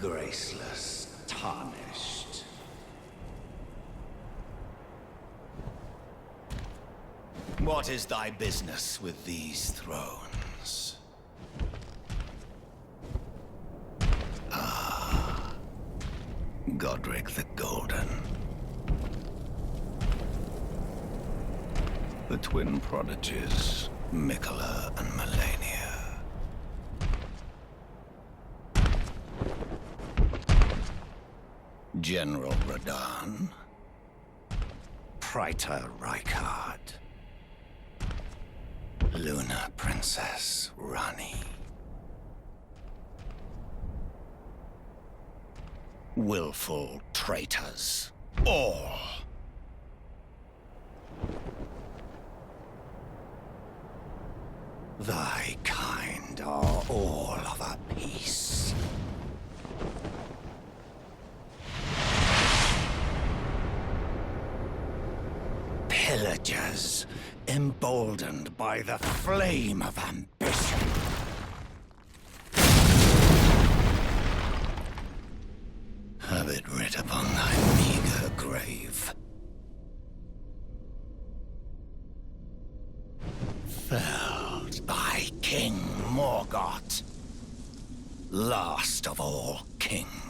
graceless, tarnished. What is thy business with these thrones? Ah, Godric the Golden. The twin prodigies, Mikola and Melania. General Radahn. Praetor Rykard. Luna Princess Rani. Willful traitors, all. Thy kind are all of a piece. Pillagers, emboldened by the flame of ambition. Have it writ upon thy meager grave. Felled by King Morgoth, last of all kings.